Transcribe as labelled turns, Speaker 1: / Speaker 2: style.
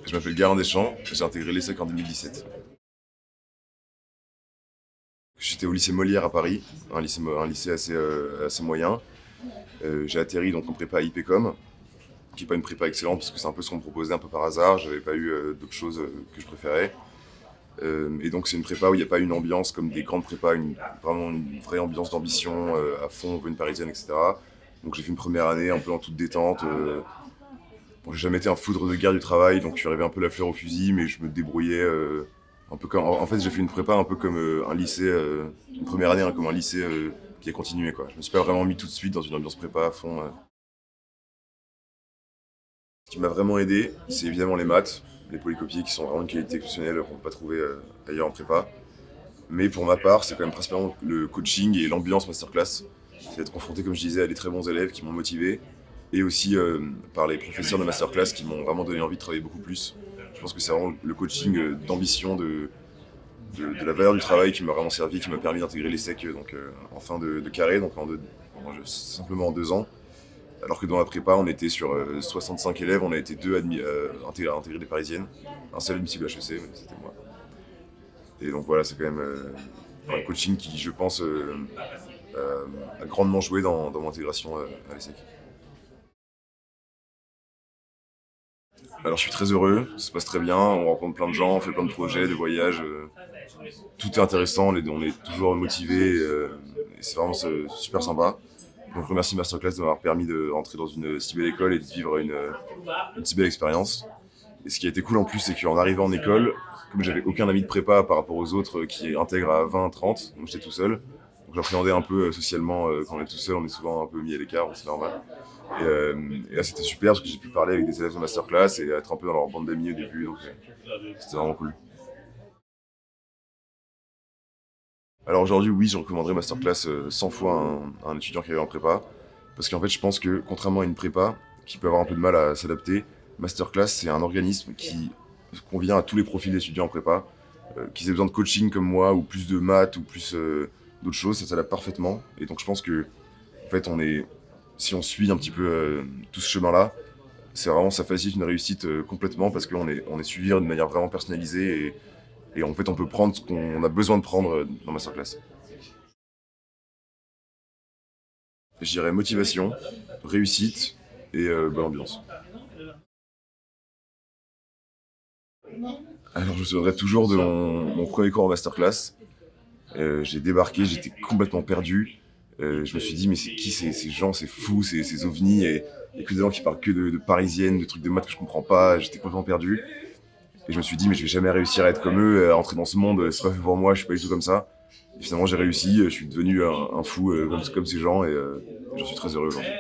Speaker 1: Je m'appelle Garin Deschamps, j'ai intégré l'ESSEC en 2017. J'étais au lycée Molière à Paris, un lycée assez moyen. J'ai atterri donc en prépa IPCOM, qui n'est pas une prépa excellente parce que c'est un peu ce qu'on me proposait un peu par hasard, j'avais pas eu d'autres choses que je préférais. Et donc c'est une prépa où il n'y a pas une ambiance comme des grandes prépas, vraiment une vraie ambiance d'ambition à fond, une parisienne, etc. Donc j'ai fait une première année un peu en toute détente. Bon, j'ai jamais été un foudre de guerre du travail, donc je suis arrivé un peu la fleur au fusil, mais je me débrouillais un peu comme. En fait, j'ai fait une prépa un peu comme un lycée, une première année, hein, comme un lycée qui a continué, quoi. Je me suis pas vraiment mis tout de suite dans une ambiance prépa à fond. Ce qui m'a vraiment aidé, c'est évidemment les maths, les polycopiés qui sont vraiment une qualité exceptionnelle qu'on ne peut pas trouver ailleurs en prépa. Mais pour ma part, c'est quand même principalement le coaching et l'ambiance masterclass. C'est d'être confronté, comme je disais, à des très bons élèves qui m'ont motivé. Et aussi par les professeurs de masterclass qui m'ont vraiment donné envie de travailler beaucoup plus. Je pense que c'est vraiment le coaching d'ambition, de la valeur du travail qui m'a vraiment servi, qui m'a permis d'intégrer l'ESSEC en fin de carré, donc simplement en 2 ans. Alors que dans la prépa, on était sur 65 élèves, on a été deux à intégrer des parisiennes. Un seul admissible HEC, mais c'était moi. Et donc voilà, c'est quand même un coaching qui, je pense, a grandement joué dans mon intégration à l'ESSEC. Alors je suis très heureux, ça se passe très bien, on rencontre plein de gens, on fait plein de projets, de voyages. Tout est intéressant, on est toujours motivés, et c'est vraiment super sympa. Donc je remercie Masterclass de m'avoir permis de rentrer dans une si belle école et de vivre une si belle expérience. Et ce qui a été cool en plus, c'est qu'en arrivant en école, comme j'avais aucun ami de prépa par rapport aux autres qui intègrent à 20, 30, donc j'étais tout seul. Donc j'appréhendais un peu socialement, quand on est tout seul, on est souvent un peu mis à l'écart, c'est normal. Et là c'était super parce que j'ai pu parler avec des élèves de masterclass et être un peu dans leur bande d'amis au début, donc c'était vraiment cool. Alors aujourd'hui, oui, je recommanderais masterclass 100 fois à un étudiant qui arrive en prépa, parce qu'en fait je pense que contrairement à une prépa, qui peut avoir un peu de mal à s'adapter, masterclass c'est un organisme qui convient à tous les profils d'étudiants en prépa, qu'ils aient besoin de coaching comme moi, ou plus de maths, ou plus d'autres choses, ça s'adapte parfaitement. Et donc je pense que en fait si on suit un petit peu tout ce chemin-là, c'est vraiment, ça facilite une réussite complètement parce qu'on est suivi d'une manière vraiment personnalisée et en fait on peut prendre ce qu'on a besoin de prendre dans Masterclass. Je dirais motivation, réussite et bonne ambiance. Alors je me souviendrai toujours de mon premier cours en Masterclass. J'ai débarqué, j'étais complètement perdu. Je me suis dit mais c'est qui ces gens, c'est fou, ces ovnis et que des gens qui parlent que de parisiennes, de trucs de maths que je comprends pas, j'étais complètement perdu. Et je me suis dit, mais je vais jamais réussir à être comme eux, à entrer dans ce monde, c'est pas fait pour moi, je suis pas du tout comme ça. Et finalement, j'ai réussi, je suis devenu un fou comme ces gens et j'en suis très heureux aujourd'hui.